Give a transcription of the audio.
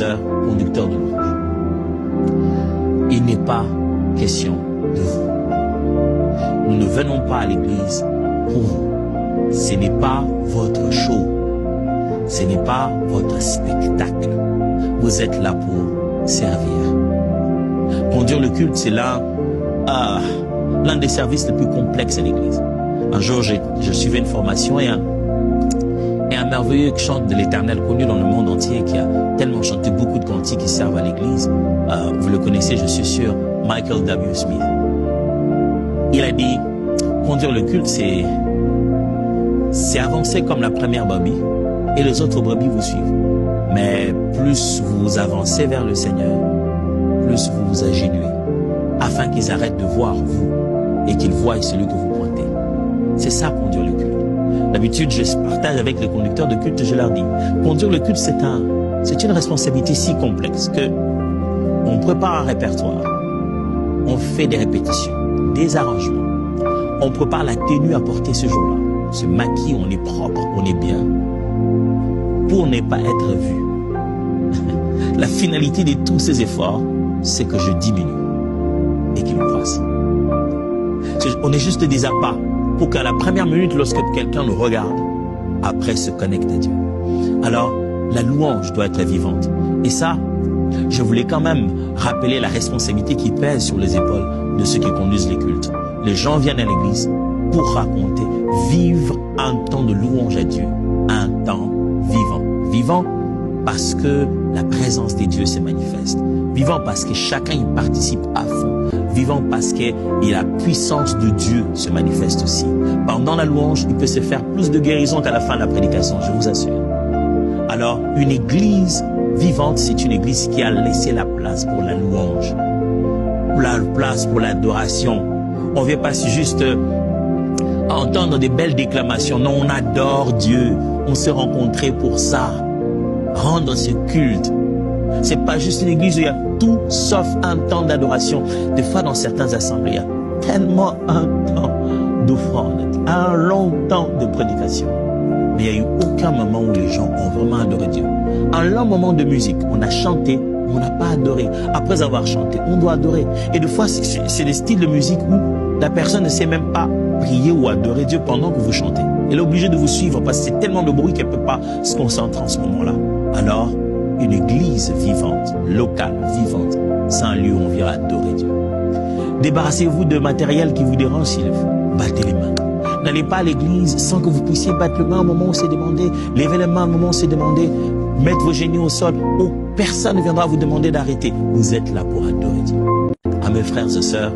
sœurs, conducteurs de louange. Il n'est pas question de vous. Nous ne venons pas à l'église pour vous. Ce n'est pas votre show. Ce n'est pas votre spectacle. Vous êtes là pour servir. Conduire le culte, c'est l'un des services les plus complexes à l'église. Un jour, je suivais une formation et un merveilleux chant de l'Éternel connu dans le monde entier qui a tellement chanté beaucoup de cantiques qui servent à l'église. Vous le connaissez, je suis sûr, Michael W. Smith. Il a dit, conduire le culte, c'est avancer comme la première brebis et les autres brebis vous suivent. Mais plus vous avancez vers le Seigneur, plus vous vous agenouillez, afin qu'ils arrêtent de voir vous et qu'ils voient celui que vous pointez. C'est ça, conduire le culte. D'habitude, je partage avec les conducteurs de culte, je leur dis, conduire le culte, c'est une responsabilité si complexe que on prépare un répertoire, on fait des répétitions, des arrangements, on prépare la tenue à porter ce jour-là, on se maquille, on est propre, on est bien, pour ne pas être vu. La finalité de tous ces efforts, c'est que je diminue et qu'il croisse. On est juste des appâts pour qu'à la première minute, lorsque quelqu'un nous regarde, après se connecte à Dieu. Alors, la louange doit être vivante. Et ça, je voulais quand même rappeler la responsabilité qui pèse sur les épaules de ceux qui conduisent les cultes. Les gens viennent à l'église pour raconter, vivre un temps de louange à Dieu, un temps vivant. Vivant parce que la présence des dieux se manifeste. Vivant parce que chacun y participe à fond. Vivant parce que la puissance de Dieu se manifeste aussi. Pendant la louange, il peut se faire plus de guérison qu'à la fin de la prédication, je vous assure. Alors, une église vivante, c'est une église qui a laissé la place pour la louange, la place pour l'adoration. On ne vient pas juste entendre des belles déclamations. Non, on adore Dieu. On s'est rencontrés pour ça. Rendre ce culte. C'est pas juste une église où il y a tout sauf un temps d'adoration. Des fois, dans certaines assemblées, il y a tellement un temps d'offrande, un long temps de prédication. Mais il n'y a eu aucun moment où les gens ont vraiment adoré Dieu. Un long moment de musique, on a chanté, on n'a pas adoré. Après avoir chanté, on doit adorer. Et des fois, c'est des styles de musique où la personne ne sait même pas prier ou adorer Dieu pendant que vous chantez. Elle est obligée de vous suivre parce que c'est tellement de bruit qu'elle ne peut pas se concentrer en ce moment-là. Alors, une église vivante, locale, vivante, c'est un lieu où on vient adorer Dieu. Débarrassez-vous de matériel qui vous dérange s'il le faut. Battez les mains. N'allez pas à l'église sans que vous puissiez battre les mains au moment où c'est demandé, lever les mains au moment où c'est demandé, mettre vos genoux au sol, où personne ne viendra vous demander d'arrêter. Vous êtes là pour adorer Dieu. À mes frères et sœurs,